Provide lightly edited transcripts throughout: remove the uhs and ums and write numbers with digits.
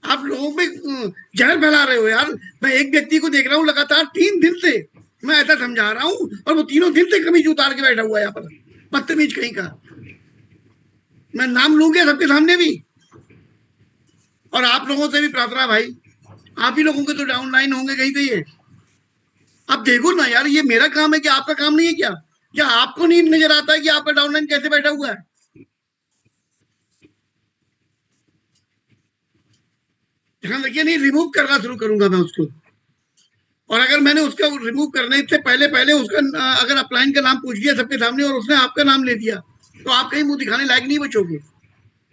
आप लोगों पे जहर फैला रहे हो यार। मैं एक व्यक्ति को देख रहा हूँ लगातार 3 दिन से, मैं ऐसा समझा रहा हूँ, और वो तीनों दिन से कमीज उतार के बैठा हुआ है यहाँ पर, बदतमीज कहीं का। मैं नाम लूंगा सबके सामने भी। और आप लोगों से भी प्रार्थना भाई, आप ही लोगों के तो डाउनलाइन होंगे कहीं से ये। आप देखो ना यार, ये मेरा काम है कि आपका काम नहीं है क्या? क्या आपको नहीं नजर आता है कि आपका डाउनलाइन कैसे बैठा हुआ है? ध्यान रखिए, नहीं रिमूव करना शुरू करूंगा मैं उसको। और अगर मैंने उसका रिमूव करने से पहले पहले उसका अगर अपलाइन का नाम पूछ लिया सबके सामने और उसने आपका नाम ले दिया, तो आप कहीं मुंह दिखाने लायक नहीं बचोगे।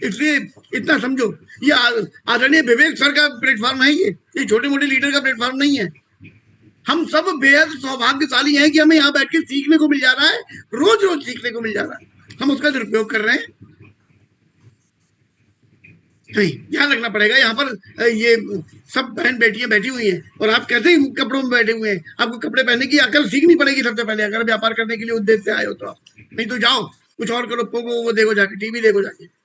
इसलिए इतना समझो, ये आदरणीय विवेक सर का प्लेटफॉर्म है, ये छोटे मोटे लीडर का प्लेटफॉर्म नहीं है। हम सब बेहद सौभाग्यशाली हैं कि हमें यहाँ बैठ के सीखने को मिल जा रहा है, रोज रोज सीखने को मिल जा रहा है, हम उसका दुरुपयोग कर रहे हैं। नहीं, ध्यान रखना पड़ेगा यहाँ पर। ये सब बहन बेटियां बैठी हुई हैं और आप कैसे कपड़ों में बैठे हुए हैं? आपको कपड़े पहनने की अकल सीखनी पड़ेगी सबसे पहले, अगर व्यापार करने के लिए उद्देश्य से आए हो तो आप। नहीं तो जाओ कुछ और करो, पोगो वो देखो जाके, टीवी देखो जाके।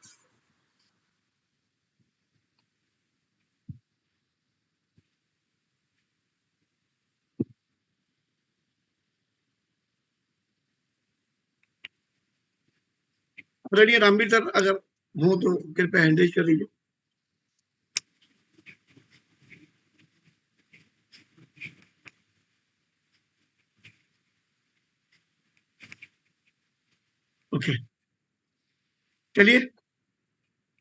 आदरणीय रामवीर सर अगर हो तो कृपया हैंडरेज कर लीजिए। ओके, चलिए।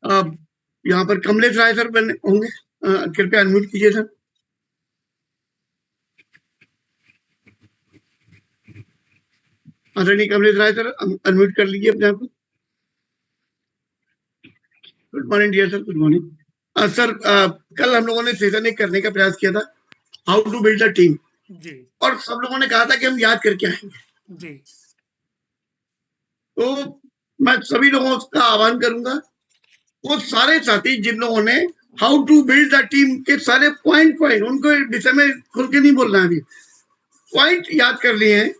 अब यहाँ पर कमलेश राय सर बने होंगे, कृपया अनम्यूट कीजिए सर। आदरणीय कमलेश राय सर, अनम्यूट कर लीजिए अपने आप को। Good morning dear sir, good morning sir. कल हम लोगों ने सेशन एक करने का प्रयास किया था, how to build a team, जी और सब लोगों ने कहा था कि हम याद करके आएंगे। जी तो मैं सभी लोगों का आह्वान करूंगा, वो सारे साथी जिन लोगों ने how to build the team के सारे पॉइंट पॉइंट उनको विषय में खुल के नहीं बोलना है, अभी पॉइंट याद कर लिए हैं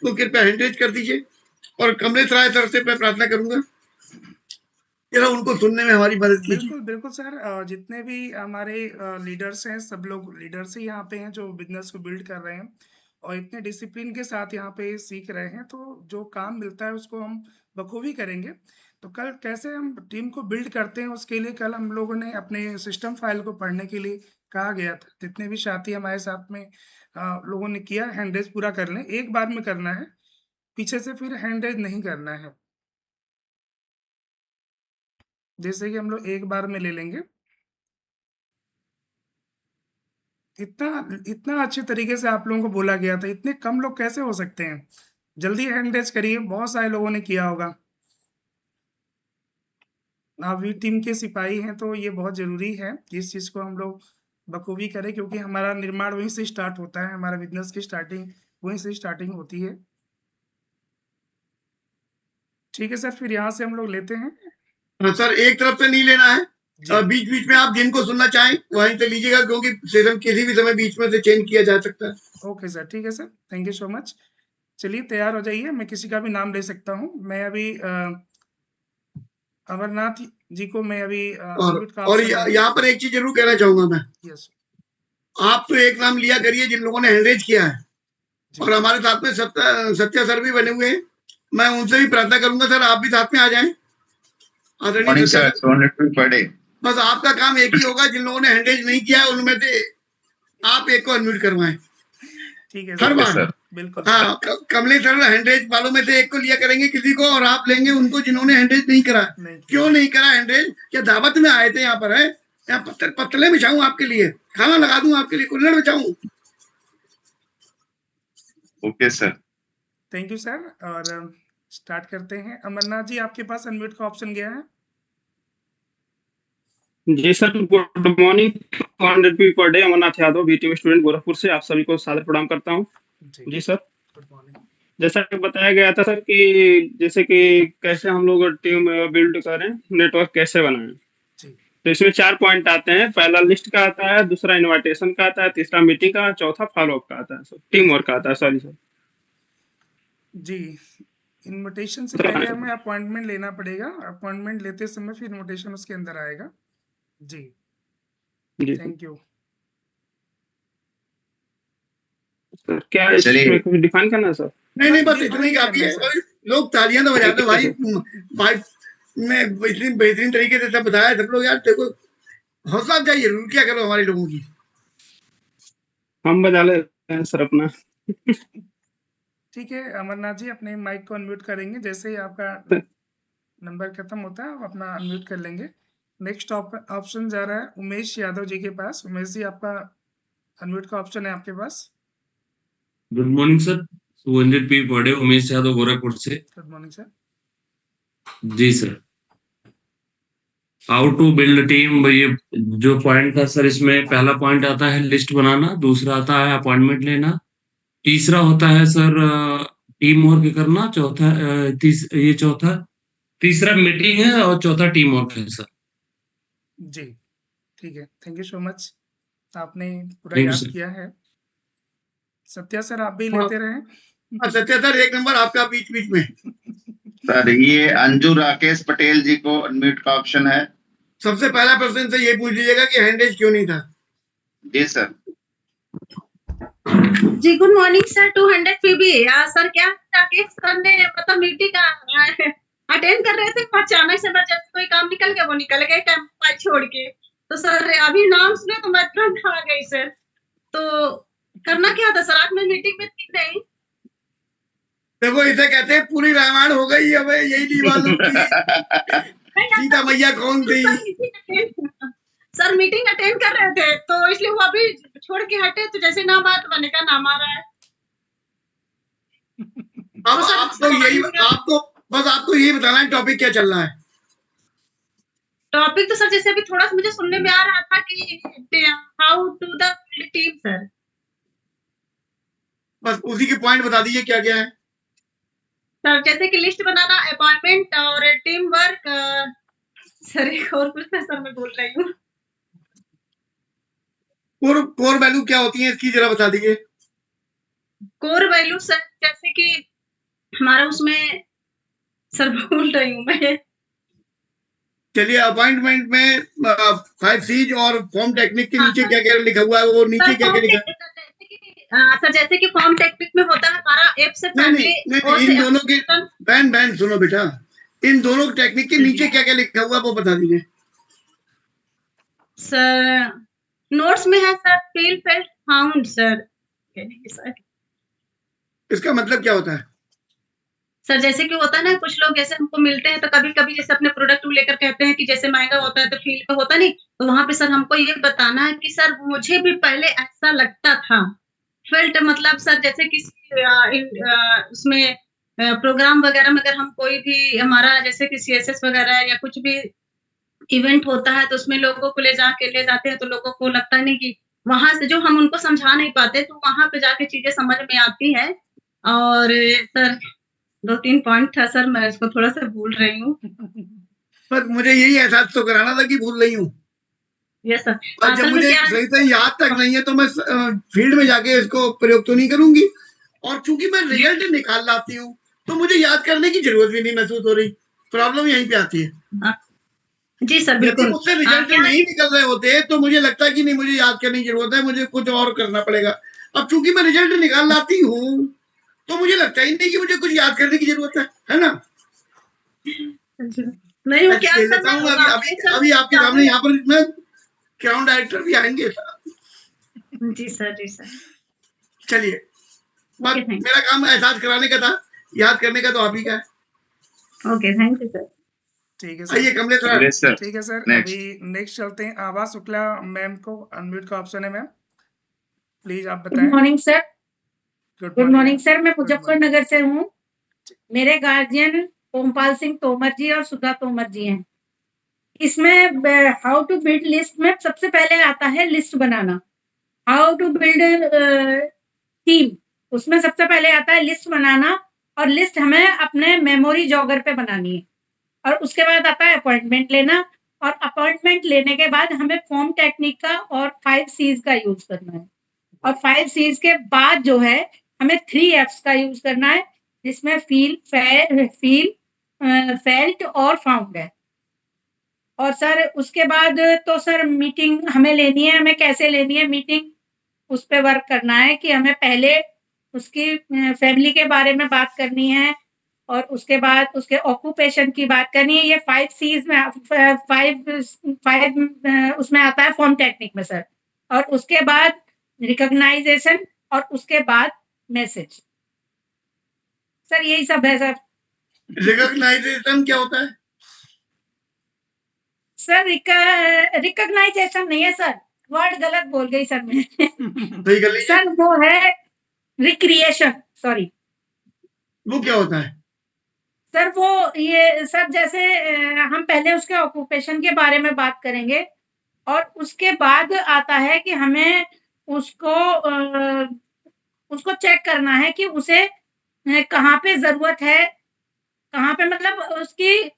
तो कृपया हैंडरेज कर दीजिए। और कमलेश राय सर से मैं प्रार्थना करूंगा जरा उनको सुनने में हमारी मदद कीजिए। बिल्कुल बिल्कुल सर। जितने भी हमारे लीडर्स हैं, सब लोग लीडर्स ही यहाँ पे हैं जो बिजनेस को बिल्ड कर रहे हैं और इतने डिसिप्लिन के साथ यहाँ पे सीख रहे हैं। तो जो काम मिलता है उसको हम बखूबी करेंगे। तो कल कैसे हम टीम को बिल्ड करते हैं उसके लिए कल हम लोगों ने अपने सिस्टम फाइल को पढ़ने के लिए कहा गया था। जितने भी साथी हमारे साथ में लोगों ने किया, हैंडरेज पूरा कर लें, एक बार में करना है, पीछे से फिर हैंडरेज नहीं करना है। जैसे कि हम लोग एक बार में ले लेंगे। इतना इतना अच्छे तरीके से आप लोगों को बोला गया था, इतने कम लोग कैसे हो सकते हैं? जल्दी हैंड रेज करिए, बहुत सारे लोगों ने किया होगा। आप भी टीम के सिपाही हैं तो ये बहुत जरूरी है कि इस चीज को हम लोग बखूबी करें, क्योंकि हमारा निर्माण वहीं से स्टार्ट होता है, हमारा बिजनेस की स्टार्टिंग वहीं से स्टार्टिंग होती है। ठीक है सर, फिर यहाँ से हम लोग लेते हैं। हाँ सर, एक तरफ से नहीं लेना है, जी बीच बीच में आप जिनको सुनना चाहें वहीं से लीजिएगा, क्योंकि सेशन किसी भी समय बीच में से चेंज किया जा सकता है। ओके सर, ठीक है sir, thank you so much. चलिए तैयार हो जाइए, मैं किसी का भी नाम ले सकता हूँ। मैं अभी अमरनाथ जी को मैं अभी अनम्यूट का और ऑप्शन दे रहा हूँ। यहाँ पर एक चीज जरूर कहना चाहूंगा मैं, यस आप तो एक नाम लिया करिए जिन लोगों ने हैंडरेज किया है, जी। और हमारे साथ में सत्या सर भी बने हुए हैं। मैं उनसे भी प्रार्थना करूंगा सर आप भी साथ में आ जाएं, आदरणीय मॉर्निंग सत्या सर, सर। 200 रुपये पर डे। बस आपका काम एक ही होगा, जिन लोगों ने हैंडरेज नहीं किया है उनमें से आप एक को अनम्यूट करवाएं ठीक है हर सर, बार। बिल्कुल सर। हाँ, कमलेश सर हैंडरेज वालों में से एक को लिया करेंगे किसी को, और आप लेंगे उनको जिन्होंने हैंडरेज नहीं करा। नहीं क्यों किया। नहीं करा हैंडरेज? क्या दावत में आए थे यहाँ पर? है यहाँ पत्तले बिछाऊं आपके लिए, खाना लगा दूं आपके लिए, कुल्हड़ बिछाऊं? Okay sir. Thank you sir. और स्टार्ट करते हैं। अमरनाथ जी, आपके पास अनम्यूट का ऑप्शन गया है। जी सर, गुड मॉर्निंग। 200 रुपये per day, Amarnath Yadav, BTM student Gorakhpur से आप सभी को सादर प्रणाम करता हूँ। जी सर, गुड मॉर्निंग। जैसा कि बताया गया था सर कि जैसे कि कैसे हम लोग टीम बिल्ड करें, नेटवर्क कैसे बनाएं। जी तो इसमें 4 पॉइंट आते हैं। पहला लिस्ट का आता है, दूसरा इनविटेशन का आता है, तीसरा मीटिंग का, चौथा फॉलोअप का आता है सर, टीम वर्क का आता है। Sorry sir. जी। इनविटेशन से सर पहले हमें अपॉइंटमेंट लेना पड़ेगा, अपॉइंटमेंट लेते समय फिर इनविटेशन उसके अंदर आएगा। जी जी थैंक यू। सर, क्या चलिए। इसमें कुछ डिफाइन करना है सर? नहीं बस define इतना ही नहीं काफी करना है। है सर। और लोग तालियां तो बजाते हैं भाई। ठीक है भाई मैं इतनी बेहतरीन तरीके से सब बताया सब लोग। यार देखो हौसला अफजाई जरूर क्या करो हमारे लोगों की। हम बजा लेते हैं सर अपना। ठीक है अमरनाथ जी, अपने माइक को अनम्यूट करेंगे जैसे ही आपका नंबर खत्म होता है, आप अपना अनम्यूट कर लेंगे। नेक्स्ट ऑप्शन जा रहा है उमेश यादव जी के पास। उमेश जी, आपका अनम्यूट का ऑप्शन है आपके पास। Good morning sir, Surendra P पढ़े, उमेश यादव गोरखपुर से। Good morning sir. जी sir. How to build team, ये जो पॉइंट था सर, इसमें पहला पॉइंट आता है लिस्ट बनाना, दूसरा आता है अपॉइंटमेंट लेना, तीसरा होता है सर टीम वर्क करना, चौथा ये चौथा, तीसरा मीटिंग है और चौथा टीम वर्क है सर। जी ठीक है, थैंक यू सो मच, आपने पूरा थैंक यू याद सर। किया है। सत्या सर, आप भी हाँ। लेते रहे। सत्या सर एक नंबर आपका बीच बीच में। सर ये अंजू राकेश पटेल जी को अनम्यूट का ऑप्शन है। सबसे पहला प्रश्न इनसे ये पूछ लीजिएगा कि हैंडेज क्यों नहीं था। जी सर। जी good morning sir. 200 PB sir, क्या राकेश सर ने मतलब मीटिंग अटेंड कर रहे थे, अचानक से बस कोई काम निकल गया, वो निकल गए टाइम छोड़ के। तो सर अभी नाम सुने तो मैं तुरंत आ गई सर। तो करना क्या था सर, आज मैं मीटिंग में थी नहीं। देखो इसे कहते हैं पूरी रामायण हो गई। अब यही नहीं मालूम कि सीता मैया कौन थी। सर मीटिंग अटेंड कर रहे थे तो इसलिए वो अभी छोड़ के हटे, तो जैसे नाम आया तो मैंने कहा नाम आ रहा है। अब आपको यही आपको यही बताना है टॉपिक क्या चल रहा है। टॉपिक तो सर जैसे अभी थोड़ा सा मुझे सुनने में आ रहा था कि how to the team sir. बस उसी के पॉइंट बता दीजिए क्या क्या है। सर जैसे कि लिस्ट बनाना, अपॉइंटमेंट और टीम वर्क। सर एक और कुछ था सर, मैं बोल रही हूँ। कोर वैल्यू क्या होती है इसकी जरा बता दीजिए। कोर वैल्यू सर जैसे कि हमारा उसमें, सर भूल रही हूँ मैं। चलिए अपॉइंटमेंट में 5 सीज और फॉर्म टेक्निक के नीचे क्या क्या लिखा हुआ है, वो नीचे क्या क्या लिखा है। सर जैसे कि फॉर्म टेक्निक में होता है हमारा एफ से फैमिली, इन दोनों के बहन सुनो बेटा, इन दोनों टेक्निक के नीचे क्या क्या लिखा हुआ है वो बता दीजिए। सर नोट्स में है sir feel felt found sir. इसका मतलब क्या होता है? सर जैसे कि होता है ना, कुछ लोग जैसे हमको मिलते हैं तो कभी कभी जैसे अपने प्रोडक्ट लेकर कहते हैं कि जैसे महंगा होता है तो फील का होता नहीं, तो वहां पे सर हमको ये बताना है कि सर मुझे भी पहले ऐसा लगता था। फेल्ट मतलब सर जैसे कि उसमें प्रोग्राम वगैरह में अगर हम कोई भी हमारा जैसे कि CSS वगैरह या कुछ भी इवेंट होता है तो उसमें लोगों को ले जाते हैं तो लोगों को लगता नहीं कि वहां से जो हम उनको समझा नहीं पाते तो वहां पे जाके चीजें समझ में आती है। और सर 2-3 पॉइंट था सर, मैं इसको थोड़ा सा भूल रही हूँ। पर मुझे यही एहसास तो कराना था कि भूल रही हूँ। Yes sir. और जब मुझे सही से याद तक नहीं है तो मैं फील्ड में जाके इसको प्रयोग तो नहीं करूंगी। और चूंकि मैं रिजल्ट निकाल लाती हूँ तो मुझे याद करने की जरूरत भी नहीं महसूस हो रही। प्रॉब्लम यहीं पे आती है। जी सर बिल्कुल। मुझसे रिजल्ट नहीं निकल रहे होते तो मुझे लगता है कि नहीं मुझे याद करने की जरूरत है, मुझे कुछ और करना पड़ेगा। अब चूंकि मैं रिजल्ट निकाल लाती हूँ तो मुझे लगता ही नहीं कि मुझे कुछ याद करने की जरूरत है ना। नहीं वो क्या लेता हूँ अभी आपके सामने यहाँ पर मैं क्राउन डायरेक्टर भी आएंगे। जी सर जी सर। चलिए मेरा काम एहसास कराने का था, याद करने का तो आप ही का है। Okay thank you sir. ठीक है आइए कमलेश सर। ठीक है सर, अभी नेक्स्ट चलते हैं। आभा शुक्ला मैम को अनम्यूट का ऑप्शन है मैम, प्लीज आप बताएं। Good morning sir. Good morning sir, मैं Good मुजफ्फरनगर से हूँ। मेरे गार्जियन ओमपाल सिंह तोमर जी और सुधा तोमर जी हैं। इसमें हाउ टू बिल्ड लिस्ट में सबसे पहले आता है लिस्ट बनाना। हाउ टू बिल्ड टीम, उसमें सबसे पहले आता है लिस्ट बनाना, और लिस्ट हमें अपने मेमोरी जॉगर पे बनानी है। और उसके बाद आता है अपॉइंटमेंट लेना, और अपॉइंटमेंट लेने के बाद हमें फॉर्म टेक्निक का और 5 C's का यूज करना है। और 5 C's के बाद जो है हमें 3 F's का यूज करना है, जिसमें फील फेल्ट और फाउंड है। और सर उसके बाद तो सर मीटिंग हमें लेनी है, हमें कैसे लेनी है मीटिंग, उस पे वर्क करना है कि हमें पहले उसकी फैमिली के बारे में बात करनी है और उसके बाद उसके ऑक्यूपेशन की बात करनी है। ये 5 सीज में 5 उसमें आता है फॉर्म टेक्निक में सर। और उसके बाद रिकॉग्नाइजेशन और उसके बाद मैसेज। सर यही सब है सर। रिकॉग्नाइजेशन क्या होता है? सर रिकॉग्नाइजेशन नहीं है सर, वर्ड गलत बोल गई सर मैं। सही कर लीजिए। सर वो है रिक्रिएशन, सॉरी। वो क्या होता है? सर वो ये सर जैसे हम पहले उसके ऑक्यूपेशन के बारे में बात करेंगे और उसके बाद आता है कि हमें उसको चेक करना है कि उसे कहाँ पे जरूरत है, कहाँ पे मतलब उसकी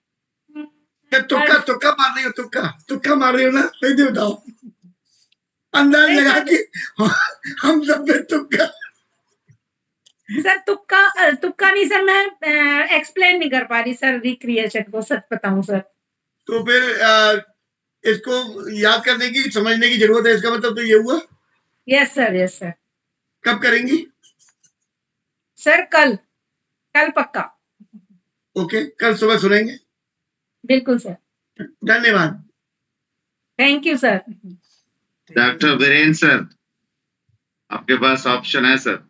तुक्का मार रही हो, तुक्का मार रही हो ना? सही से बताओ, अंदाज नहीं लगा सर। कि हम सब पे तुक्का। सर तुक्का नहीं सर, मैं एक्सप्लेन नहीं कर पा रही सर रिक्रिएशन को, सच बताऊं सर। तो फिर इसको याद करने की, समझने की जरूरत है, इसका मतलब तो ये हुआ। Yes sir. कब करेंगी? सर कल पक्का। ओके, कल सुबह सुनेंगे। बिल्कुल सर। धन्यवाद। Thank you sir. Doctor Virendra sir, आपके पास ऑप्शन है sir.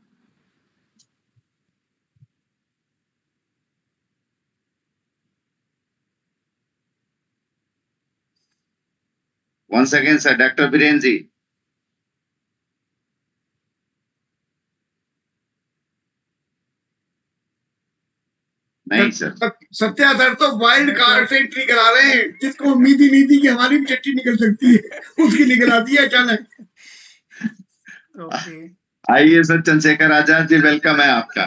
Once again sir, doctor Virendra ji. नहीं सर। सत्या सर तो वाइल्ड कार्ड से एंट्री करा रहे हैं, जिसको उम्मीद ही नहीं थी कि हमारी भी चट्टी निकल सकती है, उसकी निकल आती है अचानक। ओके, आइए सर, चंद्रशेखर आजाद जी, वेलकम है आपका।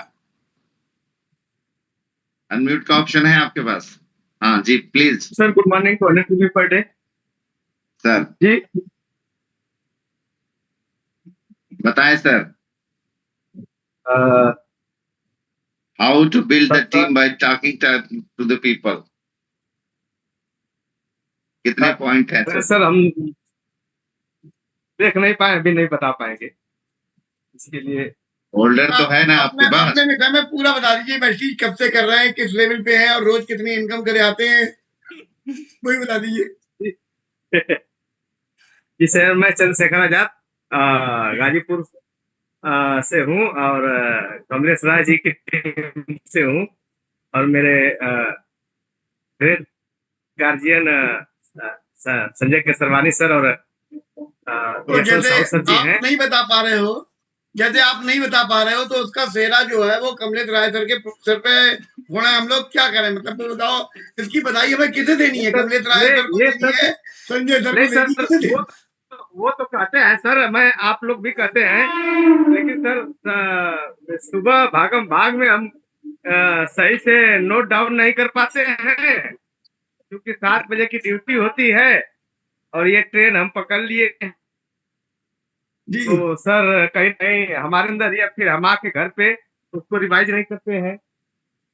अनम्यूट का ऑप्शन है आपके पास। हाँ जी, please sir good morning to all people पर डे। सर जी बताएं sir. How to build the team by talking to the people. कितने पॉइंट हैं सर? सर हम देख नहीं पाए, अभी नहीं बता पाएंगे, इसके लिए होल्डर तो है ना आपके पास? अपने विषय में पूरा बता दीजिए, मैसेज कब से कर रहे हैं, किस लेवल पे है और रोज कितनी इनकम करे आते हैं, वही बता दीजिए। जी सर, मैं चंद्रशेखर आजाद गाजीपुर से हूँ और कमलेश राय जी की टीम से हूँ और मेरे great guardian Sanjay Kesarwani sir और तो जैसे सर जी हैं। आप नहीं बता पा रहे हो, तो उसका सेहरा जो है वो कमलेश राय सर के सर पे होना है। हम लोग क्या करें, मतलब तो बताओ, इसकी बधाई हमें किसे देनी है? कमलेश राय सर को देनी है, संजय सर को देनी है, किसे देनी है? वो तो कहते हैं सर, मैं आप लोग भी कहते हैं, लेकिन सर सुबह भागम भाग में हम सही से नोट डाउन नहीं कर पाते हैं, क्योंकि 7 बजे की ड्यूटी होती है और ये ट्रेन हम पकड़ लिए, तो सर कहीं नहीं हमारे अंदर, या फिर हम आके घर पे उसको रिवाइज नहीं करते हैं।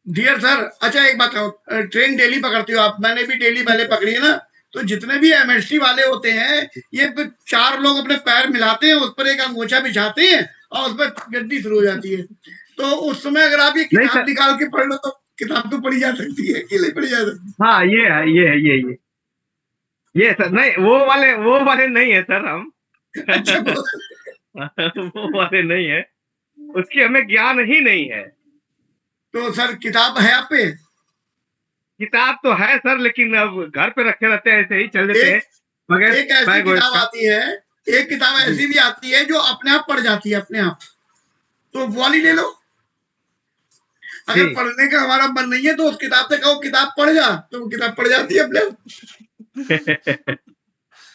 डियर सर, अच्छा एक बात कहो, ट्रेन डेली पकड़ते हो आप? मैंने भी डेली पहले पकड़ी है ना। तो जितने भी एमएसटी वाले होते हैं, ये 4 लोग अपने पैर मिलाते हैं, उस पर एक अंगोछा बिछाते हैं और उस पर गड्डी शुरू हो जाती है। तो उस समय अगर आप ये किताब निकाल के पढ़ लो तो किताब तो पढ़ी जा सकती है कि नहीं पढ़ी जा सकती? हाँ, ये सर, नहीं वो वाले नहीं है सर हम। अच्छा वो वाले नहीं है, उसकी हमें ज्ञान ही नहीं है। तो सर किताब है आप पे? किताब तो है सर, लेकिन अब घर पे रखे रहते हैं, ऐसे ही चल देते हैं। एक ऐसी किताब आती है, एक किताब ऐसी भी आती है जो अपने आप पढ़ जाती है अपने आप, तो वो वाली ले लो। अगर पढ़ने का हमारा मन नहीं है तो उस किताब से कहो किताब पढ़ जा, तो वो किताब पढ़ जाती है अपने आप।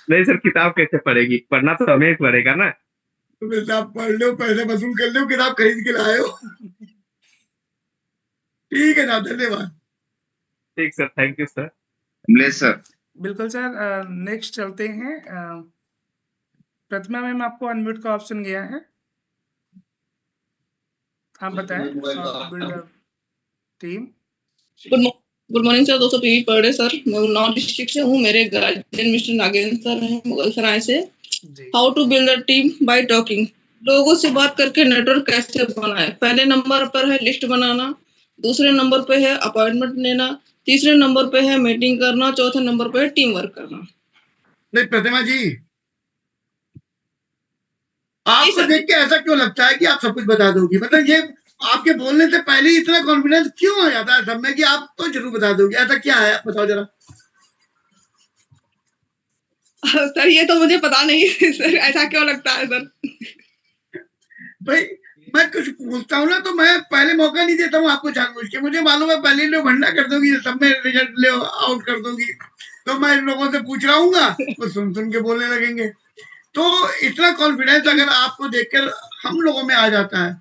नहीं सर, किताब कैसे पढ़ेगी? पढ़ना तो हमें पड़ेगा ना। तो किताब पढ़ लो, पैसे वसूल कर लो, किताब खरीद के लाए हो। ठीक है ना, धन्यवाद। ठीक sir, thank you sir. Sir बिल्कुल सर। नेक्स्ट चलते हैं। प्रतिमा मैम, आपको अनम्यूट का ऑप्शन गया है, आप बताएं। Build team. Good morning sir, 200 PV पर डे सर। मैं उन्नाव डिस्ट्रिक्ट से हूँ। मेरे गार्जियन मिस्टर नागेंद्र सर हैं मुगलसराय से। How to build a team by talking. लोगों से बात करके नेटवर्क कैसे बनाए। पहले नंबर पर है लिस्ट बनाना, दूसरे नंबर पे है अपॉइंटमेंट लेना, तीसरे नंबर पे है मीटिंग करना, चौथे नंबर पे है टीम वर्क करना। नहीं प्रतिमा जी, आपको देख के ऐसा क्यों लगता है कि आप सब कुछ बता दोगी? मतलब ये आपके बोलने से पहले ही इतना कॉन्फिडेंस क्यों आ जाता है सब में कि आप तो जरूर बता दोगे? ऐसा क्या है, आप बताओ जरा। सर ये तो मुझे पता नहीं है सर, ऐसा क्यों लगता है सर? भाई मैं कुछ पूछता हूँ ना तो मैं पहले मौका नहीं देता हूँ आपको जानबूझ के। मुझे मालूम है पहले लोग भंडा कर दोगी, सब में रिजल्ट ले आउट कर दोगी, तो मैं इन लोगों से पूछ रहा हूँ वो सुन सुन के बोलने लगेंगे। तो इतना कॉन्फिडेंस अगर आपको देखकर हम लोगों में आ जाता है,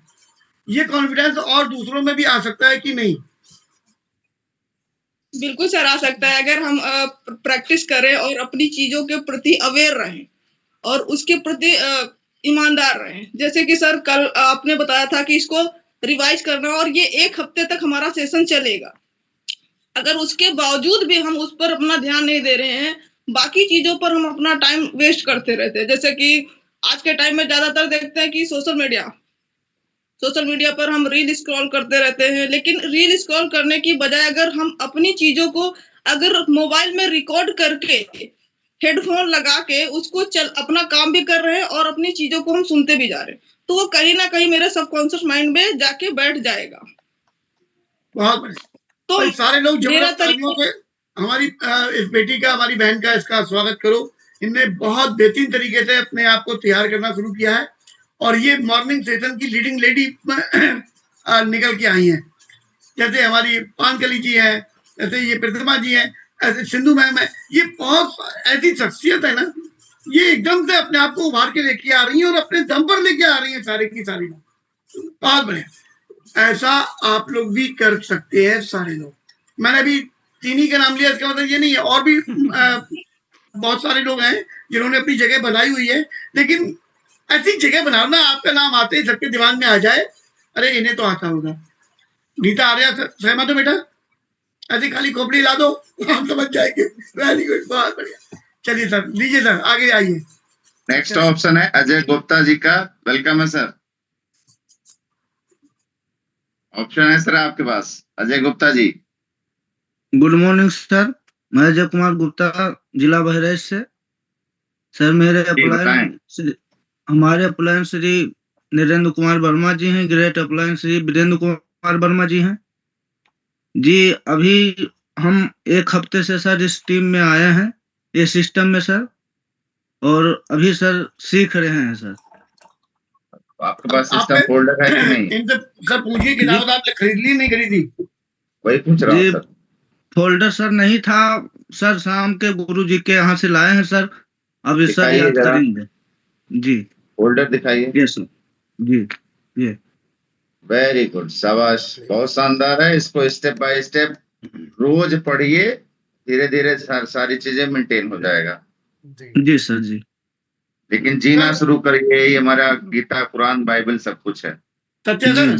ये कॉन्फिडेंस और दूसरों में भी आ सकता है कि नहीं? बिल्कुल सर, आ सकता है अगर हम प्रैक्टिस करें और अपनी चीजों के प्रति अवेयर रहें और उसके प्रति ईमानदार रहें। जैसे कि सर कल आपने बताया था कि इसको रिवाइज करना और ये 1 हफ्ते तक हमारा सेशन चलेगा। अगर उसके बावजूद भी हम उस पर अपना ध्यान नहीं दे रहे हैं, बाकी चीजों पर हम अपना टाइम वेस्ट करते रहते हैं। जैसे कि आज के टाइम में ज्यादातर देखते हैं कि सोशल मीडिया पर हम रील स्क्रॉल करते रहते हैं, लेकिन रील स्क्रॉल करने की बजाय अगर हम अपनी चीजों को अगर मोबाइल में रिकॉर्ड करके हेडफोन लगा के उसको अपना काम भी कर रहे हैं और अपनी चीजों को हम सुनते भी जा रहे हैं, तो वो कहीं ना कहीं मेरे सबकॉन्शियस माइंड में जाके बैठ जाएगा। बहुत बढ़िया। तो सारे लोग जबरदस्त तालियों से हमारी इस बेटी का, हमारी बहन का इसका स्वागत करो। इनने बहुत बेहतरीन तरीके से अपने आप को तैयार करना शुरू किया है और ये मॉर्निंग सेशन की लीडिंग लेडी निकल के आई हैं। जैसे हमारी पानकली जी है, जैसे ये प्रतिमा जी है, ऐसे सिंधु मैम है। ये बहुत ऐसी शख्सियत है ना, ये एकदम से अपने आप को उभार के लेके आ रही है और अपने दम पर लेके आ रही है सारे की सारी। बहुत बढ़िया, ऐसा आप लोग भी कर सकते हैं सारे लोग। मैंने अभी 3 ही का नाम लिया, इसका मतलब ये नहीं है, और भी बहुत सारे लोग हैं जिन्होंने अपनी जगह बनाई हुई है। लेकिन ऐसी जगह बनाओ ना, आपका नाम आते ही सबके दिमाग में आ जाए, अरे इन्हें तो आता होगा। नीता आर्या सहमत हो बेटा? ऐसी खाली खोपड़ी ला दो, हम समझ जाएंगे। वेरी गुड, बहुत बढ़िया। चलिए सर, लीजिए सर, आगे आइए। नेक्स्ट ऑप्शन है अजय गुप्ता जी का। वेलकम है सर। ऑप्शन है सर आपके पास, Ajay Gupta ji. Good morning sir, मैं अजय कुमार गुप्ता, जिला बहराइच से। सर मेरे अपलायन हमारे अपलायन श्री नरेंद्र कुमार वर्मा जी हैं, ग्रेट अपलायन श्री वीरेंद्र कुमार वर्मा जी हैं जी। अभी हम 1 हफ्ते से सर इस टीम में आए हैं, ये सिस्टम में सर, और अभी सर सीख रहे हैं सर। आपके पास सिस्टम फोल्डर है कि नहीं? इनसे सर पूछिए कि किताब आपने खरीद ली नहीं खरीदी? वही पूछ रहा हूँ सर। फोल्डर सर नहीं था सर, शाम के गुरु जी के यहाँ से लाए हैं सर, अभी सर याद करेंगे जी। फोल्डर दिखाइए। यस सर जी। ये वेरी गुड, शाबाश, बहुत शानदार है। इसको स्टेप बाय स्टेप रोज पढ़िए, धीरे धीरे सारी चीजें मेंटेन हो जाएगा जी सर जी। लेकिन जीना शुरू करिए, ये हमारा गीता, कुरान, बाइबल सब कुछ है। सत्य सर,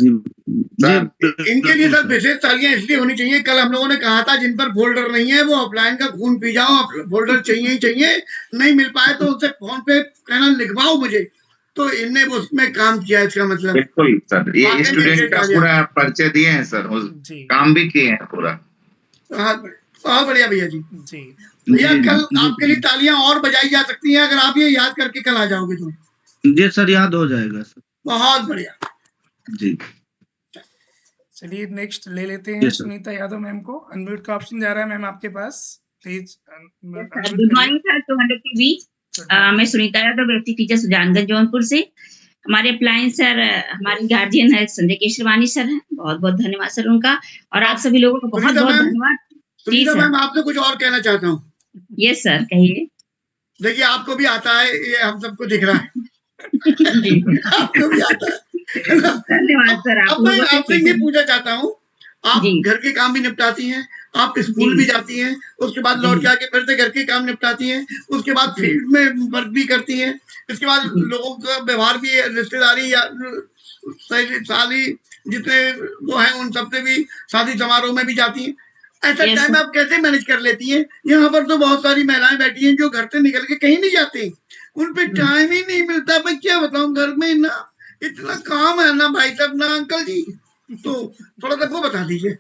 इनके लिए सर विशेष तालियां इसलिए होनी चाहिए। कल हम लोगों ने कहा था जिन पर फोल्डर नहीं है वो ऑफलाइन का खून पी जाओ, फोल्डर चाहिए ही चाहिए। नहीं मिल पाए तो उससे फोन पे कहना लिखवाओ मुझे, तो इनने उसमें काम किया। इसका मतलब बिल्कुल सर, ये स्टूडेंट का पूरा परिचय दिए हैं सर, काम भी किए हैं पूरा। बहुत बढ़िया भैया जी। भैया कल आपके लिए तालियां और बजाई जा सकती हैं अगर आप ये याद करके कल आ जाओगे तो। जी सर, याद हो जाएगा सर। बहुत बढ़िया जी। चलिए नेक्स्ट ले लेते हैं सुनीता यादव मैम को। अनम्यूट का ऑप्शन जा रहा है मैम आपके पास, प्लीज। गुड मॉर्निंग सर, 200 के बीच। मैं सुनीता यादव, बेसिक टीचर सुजानगंज जौनपुर से। हमारे अप्लायंस सर, हमारे गार्जियन है संजय केशवानी सर हैं, बहुत बहुत धन्यवाद सर उनका, और आप सभी लोगों को बहुत बहुत धन्यवाद। सुनीता मैम, आपसे कुछ और कहना चाहता हूँ। यस सर, कहिए। देखिए आपको भी आता है, ये हम सबको दिख रहा है। आपको भी आता है। धन्यवाद सर। अब मैं आपसे ये पूछना चाहता हूँ, आप घर के काम भी निपटाती हैं, आप स्कूल भी जाती हैं, उसके बाद लौट के आके फिर से घर के काम निपटाती हैं, उसके बाद फील्ड में वर्क भी करती हैं, इसके बाद लोगों का व्यवहार भी, रिश्तेदारी या शादी जितने वो हैं उन सबसे भी शादी समारोह में भी जाती हैं। ऐसा Yes, टाइम sir. आप कैसे मैनेज कर लेती हैं? यहाँ पर तो बहुत सारी महिलाएं बैठी हैं जो घर से निकल के कहीं नहीं जाती, उन पे टाइम ही नहीं मिलता। मैं क्या बताऊं, घर में ना इतना काम है ना भाई साहब ना अंकल जी, तो थोड़ा सा वो बता दीजिए।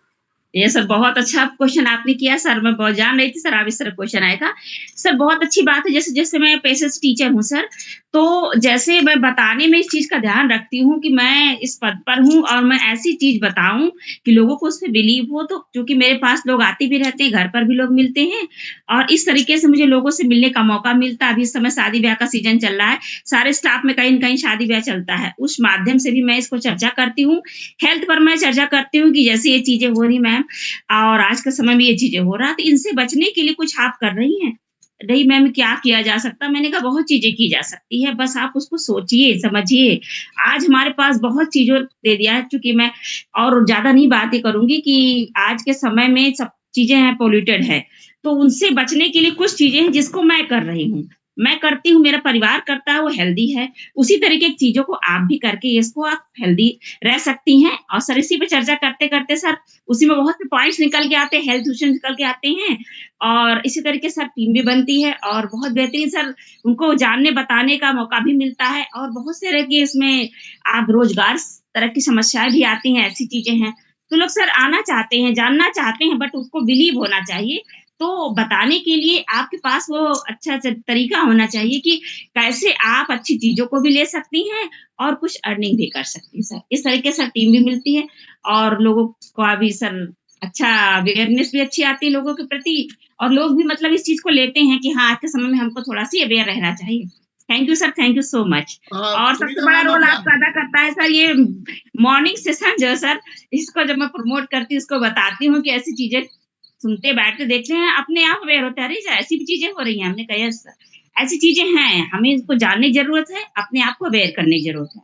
ये सर बहुत अच्छा क्वेश्चन आपने किया सर, मैं बहुत जान रही थी सर आप इस तरह क्वेश्चन आएगा। सर बहुत अच्छी बात है, जैसे जैसे मैं पेशे से टीचर हूँ सर, तो जैसे मैं बताने में इस चीज़ का ध्यान रखती हूँ कि मैं इस पद पर हूँ और मैं ऐसी चीज़ बताऊँ कि लोगों को उस पे बिलीव हो, तो क्योंकि मेरे पास लोग आते भी रहते हैं, घर पर भी लोग मिलते हैं और इस तरीके से मुझे लोगों से मिलने का मौका मिलता है। अभी इस समय शादी-ब्याह का सीज़न चल रहा है, सारे स्टाफ में कहीं न कहीं शादी-ब्याह चलता है, उस माध्यम से भी मैं इसको चर्चा करती हूँ। हेल्थ पर मैं चर्चा करती हूँ कि जैसे ये चीज़ें हो रही मैम और आज के समय में ये चीज़ें हो रहा है, तो इनसे बचने के लिए कुछ आप कर रही हैं? नहीं मैम क्या किया जा सकता? मैंने कहा बहुत चीज़ें की जा सकती है, बस आप उसको सोचिए, समझिए। आज हमारे पास बहुत चीज़ों दे दिया है, चूँकि मैं और ज़्यादा नहीं बातें करूँगी कि आज के समय में सब चीज़ें हैं पॉल्यूटेड है, तो उनसे बचने के लिए कुछ चीज़ें हैं जिसको मैं कर रही हूँ। मैं करती हूँ, मेरा परिवार करता है, वो हेल्दी है। उसी तरीके की चीज़ों को आप भी करके इसको आप हेल्दी रह सकती हैं और सर इसी पे चर्चा करते-करते सर उसी में बहुत से पॉइंट्स निकल के आते हैं, हेल्थ इश्यूज़ निकल के आते हैं और इसी तरीके से सर टीम भी बनती है और बहुत बेहतरीन सर उनको जानने बताने का मौका भी मिलता है और बहुत से तरह की इसमें आप रोज़गार तरह की समस्याएँ भी आती हैं, ऐसी चीज़ें हैं। तो लोग सर आना चाहते हैं, जानना चाहते हैं बट उसको बिलीव होना चाहिए। तो बताने के लिए आपके पास वो अच्छा तरीका होना चाहिए कि कैसे आप अच्छी चीज़ों को भी ले सकती हैं और कुछ अर्निंग भी कर सकती हैं सर। इस तरीके से टीम भी मिलती है और लोगों को भी सर अच्छा अवेयरनेस भी अच्छी आती है लोगों के प्रति और लोग भी मतलब इस चीज़ को लेते हैं कि हाँ, आज के समय में हमको थोड़ा-सी अवेयर रहना चाहिए। Thank you sir, thank you so much. और सबसे सुनीता बड़ा मैम रोल अपना आपका अदा करता है सर ये मॉर्निंग सेशन जो है सर, इसको जब मैं प्रमोट करती हूँ, इसको बताती हूँ कि ऐसी चीज़ें सुनते बैठते देखते हैं, अपने आप अवेयर होते हैं, अरे ऐसी भी चीज़ें हो रही हैं। हमने कहा यस सर, ऐसी चीज़ें हैं, हमें इसको जानने की ज़रूरत है, अपने आप को अवेयर करने की ज़रूरत है।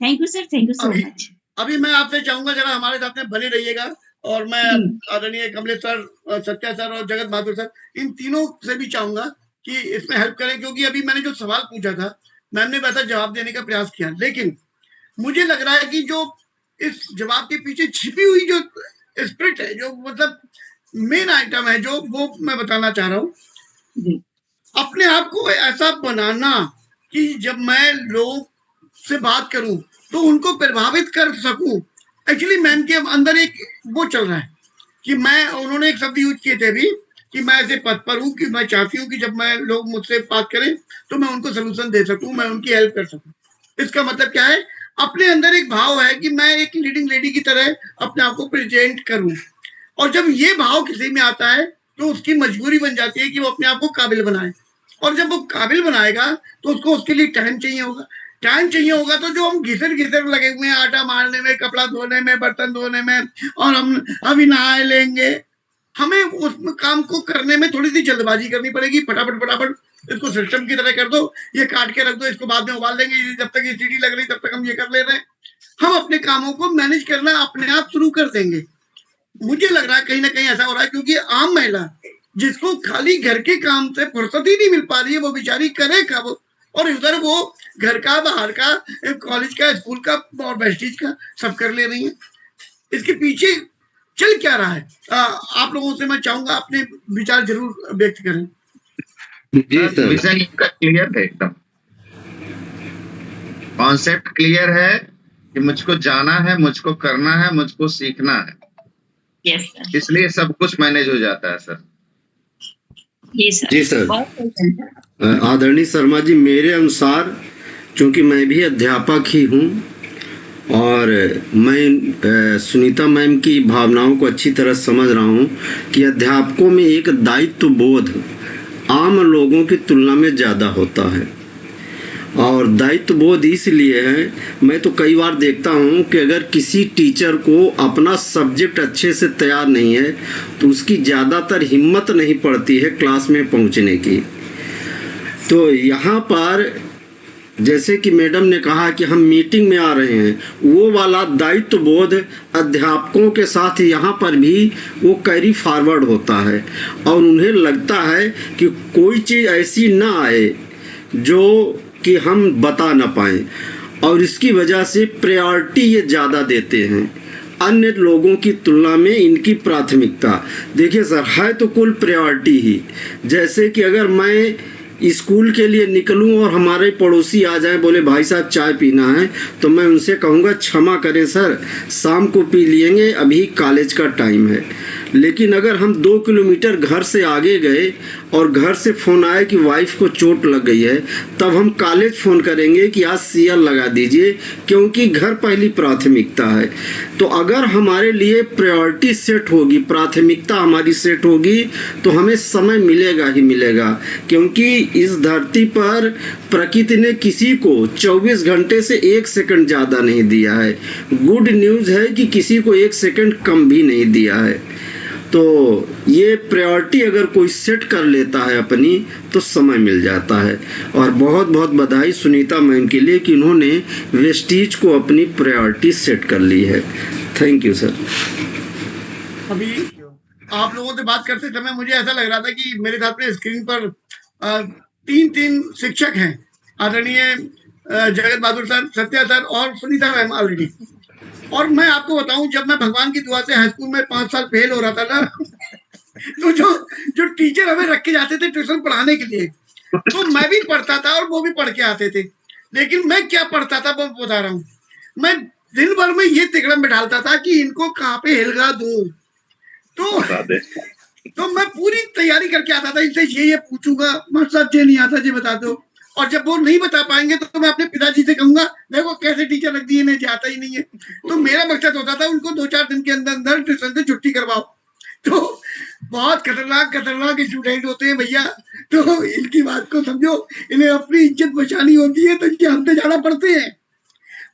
Thank you sir, thank you so अभी मच। अभी मैं आपसे चाहूँगा जरा हमारे साथ में बने रहिएगा और मैं जी। आदरणीय कमलेश सर, सत्या सर और जगत बहादुर सर, इन तीनों से भी चाहूँगा कि इसमें हेल्प करें क्योंकि अभी मैंने जो सवाल पूछा था, मैम ने वैसा जवाब देने का प्रयास किया। लेकिन मुझे लग रहा है कि जो इस जवाब के पीछे छिपी हुई जो स्पिरिट है, जो मतलब मेन आइटम है, जो वो मैं बताना चाह रहा हूँ। जी। अपने आप को ऐसा बनाना कि जब मैं लोग से बात करूं तो उनको प्रभावित कर सकूं। एक्चुअली मैम के अंदर एक वो चल रहा है कि मैं, उन्होंने एक शब्द यूज किए थे अभी कि मैं ऐसे पद पर हूं कि मैं चाहती हूं कि जब मैं लोग मुझसे बात करें तो मैं उनको सोल्यूशन दे सकूं, मैं उनकी हेल्प कर सकूं। इसका मतलब क्या है? अपने अंदर एक भाव है कि मैं एक लीडिंग लेडी की तरह अपने आप को प्रेजेंट करूं और जब ये भाव किसी में आता है तो उसकी मजबूरी बन जाती है कि वो अपने आप को काबिल बनाए और जब वो काबिल बनाएगा तो उसको उसके लिए टाइम चाहिए होगा। टाइम चाहिए होगा तो जो हम घिसर लगे हुए हैं आटा मारने में, कपड़ा धोने में, बर्तन धोने में और हम अभी नहा लेंगे, हमें उस काम को करने में थोड़ी सी जल्दबाजी करनी पड़ेगी। फटाफट इसको सिस्टम की तरह कर दो, ये काट के रख दो, इसको बाद में उबाल देंगे, जब तक ये सीटी लग रही तब तक हम ये कर ले रहे हैं। हम अपने कामों को मैनेज करना अपने आप शुरू कर देंगे। मुझे लग रहा है कहीं ना कहीं ऐसा हो रहा है क्योंकि आम महिला जिसको खाली घर के काम से फुर्सत ही नहीं मिल पा रही है, वो बेचारी करे कब, और उधर वो घर का, बाहर का, कॉलेज का, स्कूल का और वेस्टेज का सब कर ले रही है। इसके पीछे चल क्या रहा है? आप लोगों से मैं चाहूंगा अपने विचार जरूर व्यक्त करें। जी सर, विजन इनका क्लियर है, एकदम कॉन्सेप्ट क्लियर है कि मुझको जाना है, मुझको करना है, मुझको सीखना है। Yes sir. इसलिए सब कुछ मैनेज हो जाता है सर। जी सर। आदरणीय शर्मा जी, मेरे अनुसार क्योंकि मैं भी अध्यापक ही हूँ और मैं सुनीता मैम की भावनाओं को अच्छी तरह समझ रहा हूँ कि अध्यापकों में एक दायित्व बोध आम लोगों की तुलना में ज़्यादा होता है और दायित्व बोध इसलिए है, मैं तो कई बार देखता हूँ कि अगर किसी टीचर को अपना सब्जेक्ट अच्छे से तैयार नहीं है तो उसकी ज़्यादातर हिम्मत नहीं पड़ती है क्लास में पहुँचने की। तो यहाँ पर जैसे कि मैडम ने कहा कि हम मीटिंग में आ रहे हैं, वो वाला दायित्व बोध अध्यापकों के साथ यहाँ पर भी वो कैरी फॉरवर्ड होता है और उन्हें लगता है कि कोई चीज़ ऐसी ना आए जो कि हम बता ना पाएँ और इसकी वजह से प्रायोरिटी ये ज़्यादा देते हैं अन्य लोगों की तुलना में इनकी प्राथमिकता। देखिए सर, है तो कुल प्रायोरिटी ही। जैसे कि अगर मैं स्कूल के लिए निकलूं और हमारे पड़ोसी आ जाए, बोले भाई साहब चाय पीना है, तो मैं उनसे कहूँगा क्षमा करें सर, शाम को पी लेंगे, अभी कॉलेज का टाइम है। लेकिन अगर हम 2 किलोमीटर घर से आगे गए और घर से फ़ोन आया कि वाइफ को चोट लग गई है, तब हम कॉलेज फ़ोन करेंगे कि आज सीएल लगा दीजिए, क्योंकि घर पहली प्राथमिकता है। तो अगर हमारे लिए प्रायोरिटी सेट होगी, प्राथमिकता हमारी सेट होगी, तो हमें समय मिलेगा ही मिलेगा। क्योंकि इस धरती पर प्रकृति ने किसी को 24 घंटे से 1 सेकंड ज़्यादा नहीं दिया है। गुड न्यूज़ है कि किसी को 1 सेकंड कम भी नहीं दिया है। तो ये प्रायोरिटी अगर कोई सेट कर लेता है अपनी, तो समय मिल जाता है। और बहुत बहुत बधाई सुनीता मैम के लिए कि उन्होंने वेस्टीज को अपनी प्रायोरिटी सेट कर ली है। Thank you sir. अभी आप लोगों से बात करते समय मुझे ऐसा लग रहा था कि मेरे साथ में स्क्रीन पर 3 शिक्षक हैं, आदरणीय जगत बहादुर सर, सत्या सर और सुनीता मैम ऑलरेडी। और मैं आपको बताऊं, जब मैं भगवान की दुआ से हाई स्कूल में 5 साल फेल हो रहा था ना, तो जो टीचर हमें रख के जाते थे ट्यूशन पढ़ाने के लिए, तो मैं भी पढ़ता था और वो भी पढ़ के आते थे। लेकिन मैं क्या पढ़ता था वो बता रहा हूँ। मैं दिन भर में ये तिकड़म में डालता था कि इनको कहाँ पे हिलगा दूं। तो मैं पूरी तैयारी करके आता था, इनसे ये पूछूंगा, मास्टर साहब ये नहीं आता जी बता दो। और जब वो नहीं बता पाएंगे तो मैं अपने पिताजी से कहूंगा, देखो कैसे टीचर रख दी, इन्हें आता ही नहीं है। तो मेरा मकसद होता था उनको 2-4 दिन के अंदर अंदर ट्यूशन से छुट्टी करवाओ। तो बहुत खतरनाक स्टूडेंट होते हैं भैया। तो इनकी बात को समझो, इन्हें अपनी इज्जत बचानी होती है तो इनके हमसे जाना पड़ते हैं।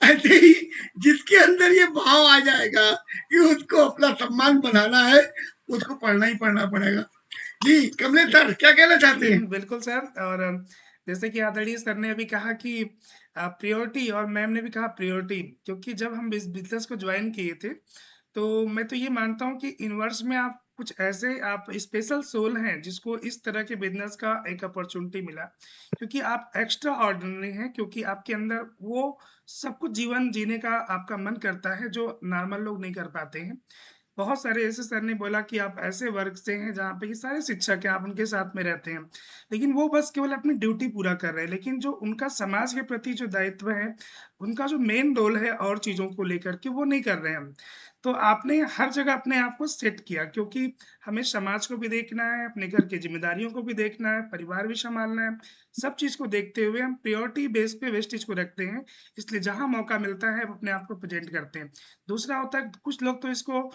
ऐसे ही जिसके अंदर ये भाव आ जाएगा कि उसको अपना सम्मान बनाना है, उसको पढ़ना ही पढ़ना पड़ेगा। जी कमलेश सर, क्या कहना चाहते हैं? बिल्कुल सर। और जैसे कि आदरणीय सर ने अभी कहा कि प्रायोरिटी, और मैम ने भी कहा प्रायोरिटी, क्योंकि जब हम इस बिजनेस को ज्वाइन किए थे, तो मैं तो ये मानता हूँ कि यूनिवर्स में आप कुछ ऐसे आप स्पेशल सोल हैं जिसको इस तरह के बिजनेस का एक अपॉर्चुनिटी मिला, क्योंकि आप एक्स्ट्रा ऑर्डिनरी हैं, क्योंकि आपके अंदर वो सब कुछ जीवन जीने का आपका मन करता है जो नॉर्मल लोग नहीं कर पाते हैं। बहुत सारे ऐसे सर ने बोला कि आप ऐसे वर्ग से हैं जहाँ पे कि सारे शिक्षक हैं, आप उनके साथ में रहते हैं, लेकिन वो बस केवल अपनी ड्यूटी पूरा कर रहे हैं, लेकिन जो उनका समाज के प्रति जो दायित्व है, उनका जो मेन रोल है और चीज़ों को लेकर के, वो नहीं कर रहे हैं। तो आपने हर जगह अपने आप को सेट किया, क्योंकि हमें समाज को भी देखना है, अपने घर की जिम्मेदारियों को भी देखना है, परिवार भी संभालना है। सब चीज़ को देखते हुए हम प्रायोरिटी बेस पे वेस्टेज को रखते हैं, इसलिए जहाँ मौका मिलता है अपने आप को प्रेजेंट करते हैं। दूसरा होता है, कुछ लोग तो इसको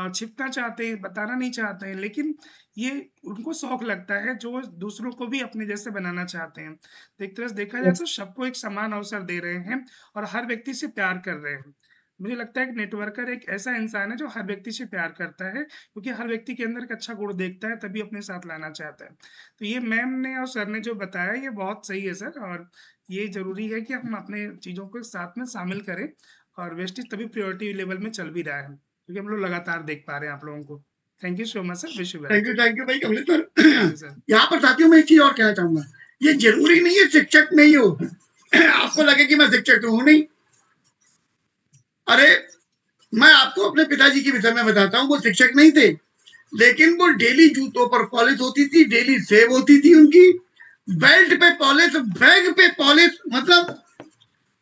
छिपना चाहते हैं, बताना नहीं चाहते हैं, लेकिन ये उनको शौक लगता है जो दूसरों को भी अपने जैसे बनाना चाहते हैं। तो एक तरह से देखा जाए तो सबको एक समान अवसर दे रहे हैं और हर व्यक्ति से प्यार कर रहे हैं। मुझे लगता है कि नेटवर्कर एक ऐसा इंसान है जो हर व्यक्ति से प्यार करता है, क्योंकि हर व्यक्ति के अंदर एक अच्छा गुण देखता है, तभी अपने साथ लाना चाहता है। तो ये मैम ने और सर ने जो बताया ये बहुत सही है सर, और ये जरूरी है कि हम अपने चीज़ों को साथ में शामिल करें, और वेस्टेज तभी प्रायोरिटी लेवल में चल भी रहा है, क्योंकि हम लोग लगातार देख पा रहे हैं आप लोगों को। Thank you so much sir, wish you well. Thank you भाई कमलेश सर। यहाँ पर साथियों मैं एक चीज और कहना चाहूंगा, ये जरूरी नहीं है शिक्षक नहीं हो। आपको लगे कि मैं शिक्षक तो हूं नहीं। अरे मैं आपको अपने पिताजी के विषय में बताता हूँ, वो शिक्षक नहीं थे, लेकिन वो डेली जूतों पर पॉलिश होती थी, डेली सेव होती थी उनकी, बेल्ट पे पॉलिश, बैग पे पॉलिश, मतलब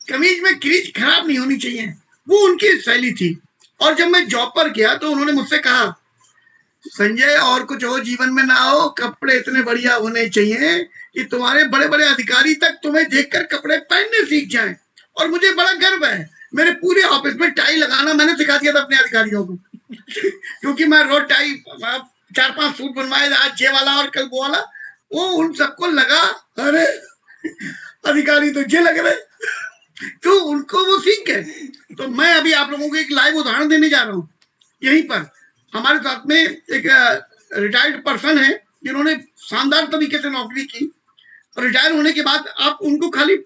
कमीज में क्रीज खराब नहीं होनी चाहिए, वो उनकी शैली थी। और जब मैं जॉब पर गया तो उन्होंने मुझसे कहा, संजय और कुछ हो जीवन में ना हो, कपड़े इतने बढ़िया होने चाहिए कि तुम्हारे बड़े बड़े अधिकारी तक तुम्हें देखकर कपड़े पहनने सीख जाएं। और मुझे बड़ा गर्व है, मेरे पूरे ऑफिस में टाई लगाना मैंने सिखा दिया था अपने अधिकारियों को। क्योंकि मैं रोज टाई 4-5 सूट बनवाए, आज ये वाला और कल वो वाला, वो उन सबको लगा अरे अधिकारी तो ये लग रहे, तो उनको वो सीख गए। तो मैं अभी आप लोगों को एक लाइव उदाहरण देने जा रहा हूँ। यहीं पर हमारे साथ में एक रिटायर्ड पर्सन है जिन्होंने शानदार तरीके से नौकरी की। रिटायर होने के बाद आप उनको खाली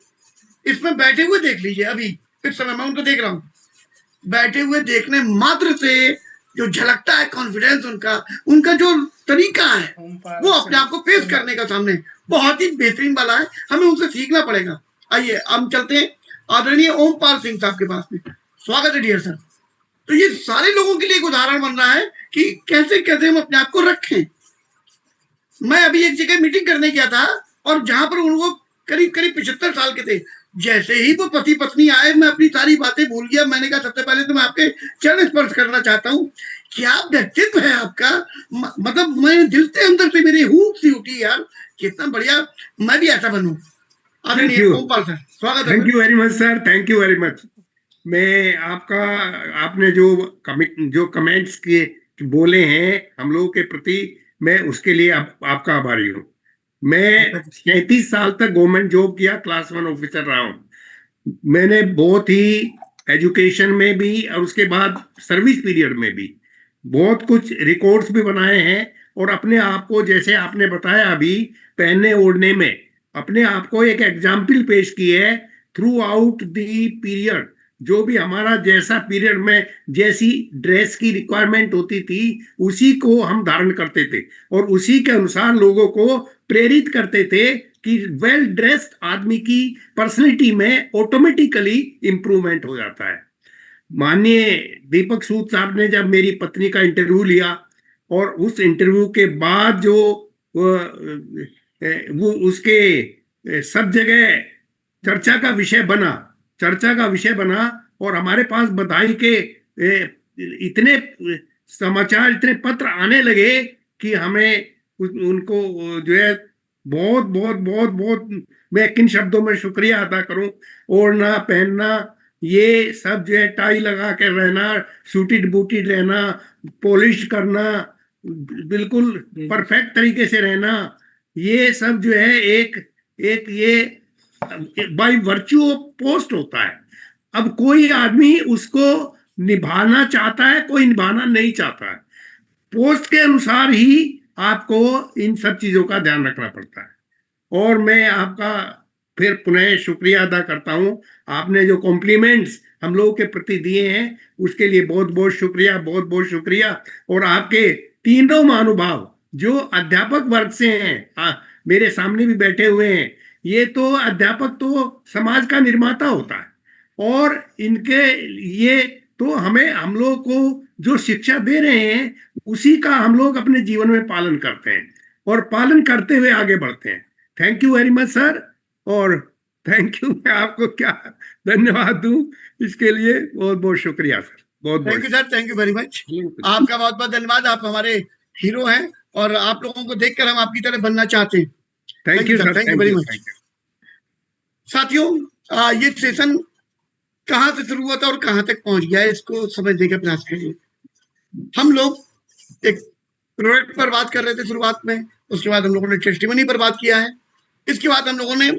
इसमें बैठे हुए देख लीजिए, अभी इस समय मैं उनको देख रहा हूँ, बैठे हुए देखने मात्र से जो झलकता है कॉन्फिडेंस उनका जो तरीका है वो अपने आप को पेश करने का सामने बहुत ही बेहतरीन वाला है, हमें उनसे सीखना पड़ेगा। आइए हम चलते हैं आदरणीय ओमपाल सिंह साहब के पास में। स्वागत है डियर सर। तो ये सारे लोगों के लिए एक उदाहरण बन रहा है कि कैसे कैसे हम अपने आप को रखें। मैं अभी एक जगह मीटिंग करने गया था और जहां पर उनको करीब करीब 75 साल के थे। जैसे ही वो पति पत्नी आए, मैं अपनी सारी बातें भूल गया। मैंने कहा सबसे पहले तो मैं आपके चरण स्पर्श करना चाहता हूँ। क्या व्यक्तित्व है आपका, मतलब मैं दिल से अंदर से मेरी हूक सी उठी यार, कितना बढ़िया, मैं भी ऐसा बनूं। आदरणीय ओमपाल सर, स्वागत है। Thank you very much sir, thank you very much. मैं आपने जो कमेंट्स किए बोले हैं हम लोगों के प्रति, मैं उसके लिए आपका आभारी हूँ। मैं 37 साल तक गवर्नमेंट जॉब किया, क्लास 1 ऑफिसर रहा हूँ। मैंने बहुत ही एजुकेशन में भी और उसके बाद सर्विस पीरियड में भी बहुत कुछ रिकॉर्ड्स भी बनाए हैं और अपने आप को, जैसे आपने बताया अभी, पहनने ओढ़ने में अपने आप को एक एग्जाम्पल पेश की है। थ्रू आउट दी पीरियड, जो भी हमारा जैसा पीरियड में जैसी ड्रेस की रिक्वायरमेंट होती थी उसी को हम धारण करते थे और उसी के अनुसार लोगों को प्रेरित करते थे कि वेल ड्रेस्ड आदमी की पर्सनैलिटी में ऑटोमेटिकली इंप्रूवमेंट हो जाता है। माननीय दीपक सूद साहब ने जब मेरी पत्नी का इंटरव्यू लिया और उस इंटरव्यू के बाद जो वो उसके सब जगह चर्चा का विषय बना और हमारे पास बधाई के इतने समाचार, इतने पत्र आने लगे कि हमें उनको जो है बहुत बहुत बहुत बहुत, मैं किन शब्दों में शुक्रिया अदा करूं। ओढ़ना पहनना, ये सब जो है, टाई लगा कर रहना, सूटेड बूटेड रहना, पॉलिश करना, बिल्कुल परफेक्ट तरीके से रहना, ये सब जो है एक ये बाय वर्च्यू ऑफ पोस्ट होता है। अब कोई आदमी उसको निभाना चाहता है, कोई निभाना नहीं चाहता है। पोस्ट के अनुसार ही आपको इन सब चीजों का ध्यान रखना पड़ता है। और मैं आपका फिर पुनः शुक्रिया अदा करता हूं। आपने जो कॉम्प्लीमेंट्स हम लोगों के प्रति दिए हैं उसके लिए बहुत बहुत शुक्रिया, बहुत बहुत शुक्रिया। और आपके तीनों महानुभाव जो अध्यापक वर्ग से हैं, मेरे सामने भी बैठे हुए हैं, ये तो अध्यापक तो समाज का निर्माता होता है और इनके ये तो हम लोग को जो शिक्षा दे रहे हैं उसी का हम लोग अपने जीवन में पालन करते हैं और पालन करते हुए आगे बढ़ते हैं। Thank you very much sir, और थैंक यू, मैं आपको क्या धन्यवाद दूं इसके लिए। बहुत बहुत शुक्रिया सर, बहुत thank you sir, thank you very much. आपका बहुत बहुत धन्यवाद। आप हमारे हीरो हैं और आप लोगों को देखकर हम आपकी तरह बनना चाहते हैं। Thank you sir, thank you very much. साथियों, ये सेशन कहाँ से शुरू हुआ था और कहाँ तक पहुंच गया है, इसको समझने का प्रयास करिए। हम लोग एक प्रोडक्ट पर बात कर रहे थे शुरुआत में, उसके बाद हम लोगों ने टेस्टिमनी पर बात किया है, इसके बाद हम लोगों ने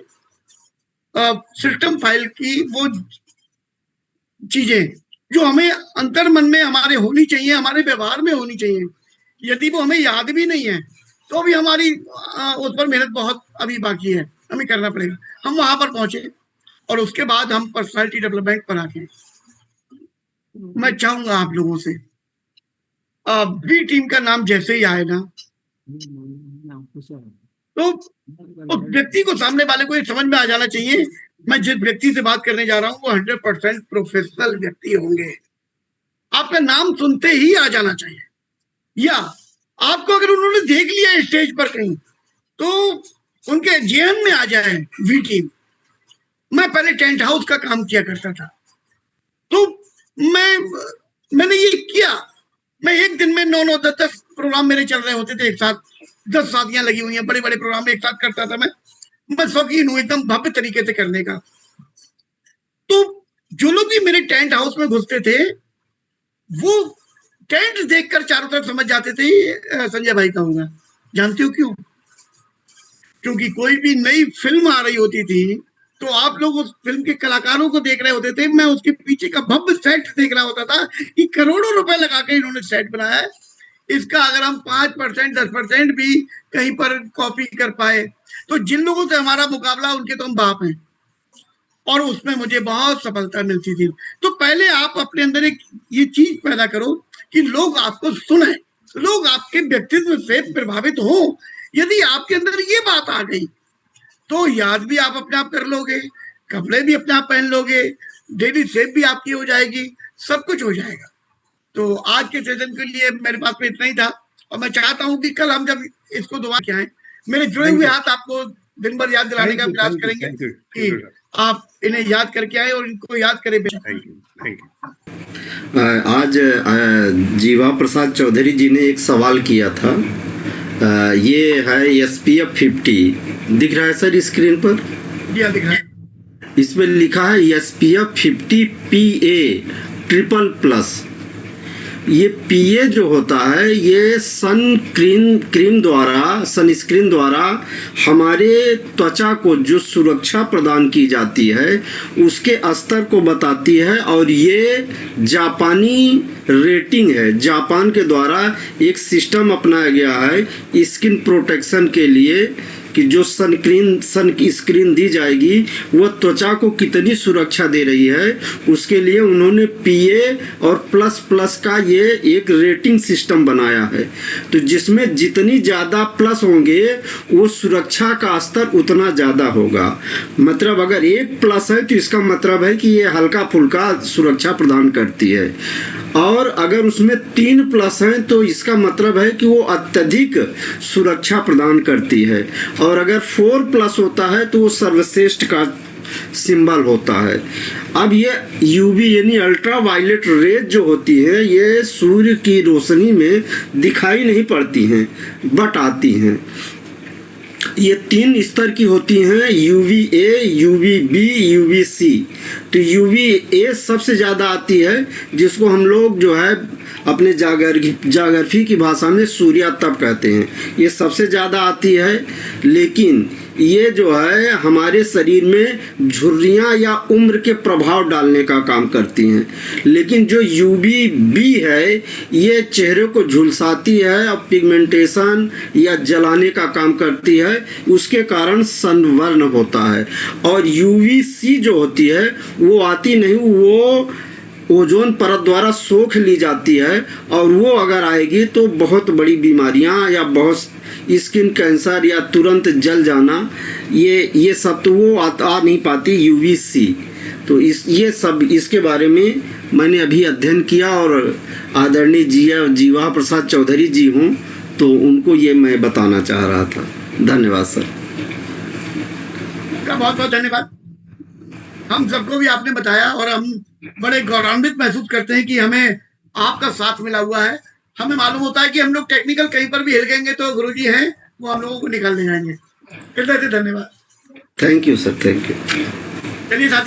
सिस्टम फाइल की वो चीजें जो हमें अंतर मन में हमारे होनी चाहिए, हमारे व्यवहार में होनी चाहिए, यदि वो हमें याद भी नहीं है तो भी हमारी उस पर मेहनत बहुत अभी बाकी है, हमें करना पड़ेगा। हम वहां पर पहुंचे और उसके बाद हम पर्सनालिटी डेवलपमेंट पर आ गए। मैं चाहूंगा आप लोगों से, बी टीम का नाम जैसे ही आए ना तो उस व्यक्ति को, सामने वाले को ये समझ में आ जाना चाहिए मैं जिस व्यक्ति से बात करने जा रहा हूँ वो 100% प्रोफेशनल व्यक्ति होंगे। आपका नाम सुनते ही आ जाना चाहिए, या आपको अगर उन्होंने देख लिया स्टेज पर कहीं तो उनके जेहन में आ जाए वी टीम। मैं पहले टेंट हाउस का काम किया करता था, तो मैंने ये किया। मैं एक दिन में 9-9, 10-10 प्रोग्राम मेरे चल रहे होते थे एक साथ, 10 शादियां लगी हुई हैं, बड़े बड़े प्रोग्राम एक साथ करता था मैं शौकीन हूं एकदम भव्य तरीके से करने का। तो जो लोग भी मेरे टेंट हाउस में घुसते थे वो टेंट देखकर चारों तरफ समझ जाते थे संजय भाई का होगा। जानते हो क्यों? क्योंकि कोई भी नई फिल्म आ रही होती थी तो आप लोग उस फिल्म के कलाकारों को देख रहे होते थे, मैं उसके पीछे का भव्य सेट देख रहा होता था कि करोड़ों रुपए लगा के इन्होंने सेट बनाया है। इसका अगर हम 5%, 10% भी कहीं पर कॉपी कर पाए तो जिन लोगों से हमारा मुकाबला उनके तो हम बाप हैं, और उसमें मुझे बहुत सफलता मिलती थी। तो पहले आप अपने अंदर एक ये चीज पैदा करो कि लोग आपको सुने, लोग आपके व्यक्तित्व से प्रभावित हो। यदि आपके अंदर ये बात आ गई तो याद भी आप अपने आप कर लोगे, कपड़े भी अपने आप पहन लोगे, डेली सेव भी आपकी हो जाएगी, सब कुछ हो जाएगा। तो आज के सेशन के लिए मेरे पास में इतना ही था, और मैं चाहता हूँ कि कल हम जब इसको दोबारा क्या है, मेरे जुड़े हुए हाथ आपको दिन भर याद दिलाने का प्रयास करेंगे कि आप इन्हें याद करके आए और इनको याद करें। आज जीवा प्रसाद चौधरी जी ने एक सवाल किया था। ये है SPF 50, दिख रहा है सर स्क्रीन पर? दिख रहा है। इसमें लिखा है SPF 50 PA ट्रिपल+। ये PA जो होता है ये सनस्क्रीन द्वारा हमारे त्वचा को जो सुरक्षा प्रदान की जाती है उसके स्तर को बताती है, और ये जापानी रेटिंग है। जापान के द्वारा एक सिस्टम अपनाया गया है स्किन प्रोटेक्शन के लिए कि जो सनस्क्रीन दी जाएगी वो त्वचा को कितनी सुरक्षा दे रही है, उसके लिए उन्होंने PA और प्लस का ये एक रेटिंग सिस्टम बनाया है। तो जिसमें जितनी ज़्यादा प्लस होंगे वो सुरक्षा का स्तर उतना ज़्यादा होगा। मतलब अगर 1+ है तो इसका मतलब है कि ये हल्का फुल्का सुरक्षा प्रदान करती है, और अगर उसमें 3+ हैं तो इसका मतलब है कि वो अत्यधिक सुरक्षा प्रदान करती है, और अगर 4+ होता है तो वो सर्वश्रेष्ठ का सिंबल होता है। अब ये UV यानी अल्ट्रा वायलेट रेज जो होती है ये सूर्य की रोशनी में दिखाई नहीं पड़ती हैं बट आती हैं। ये 3 स्तर की होती हैं, UVA, UVB, UVC। तो UVA सबसे ज़्यादा आती है, जिसको हम लोग जो है अपने जाग्राफी की भाषा में सूर्यातप कहते हैं। ये सबसे ज़्यादा आती है, लेकिन ये जो है हमारे शरीर में झुर्रियाँ या उम्र के प्रभाव डालने का काम करती हैं। लेकिन जो UVB है ये चेहरे को झुलसाती है और पिगमेंटेशन या जलाने का काम करती है, उसके कारण सनबर्न होता है। और UVC जो होती है वो आती नहीं, वो ओजोन परत द्वारा सोख ली जाती है, और वो अगर आएगी तो बहुत बड़ी बीमारियां या बहुत स्किन कैंसर या तुरंत जल जाना, ये सब तो वो आ नहीं पाती UVC। तो ये सब इसके बारे में मैंने अभी अध्ययन किया, और आदरणीय जीवा प्रसाद चौधरी जी हों तो उनको ये मैं बताना चाह रहा था। धन्यवाद सर। बहुत बहुत धन्यवाद। हम सबको भी आपने बताया, और हम बड़े गौरवान्वित महसूस करते हैं कि हमें आपका साथ मिला हुआ है। हमें मालूम होता है कि हम लोग टेक्निकल कहीं पर भी हिल गएंगे तो गुरुजी हैं वो हम लोगों को निकाल दे जाएंगे। हृदय से धन्यवाद। Thank you sir, thank you. चलिए साथी।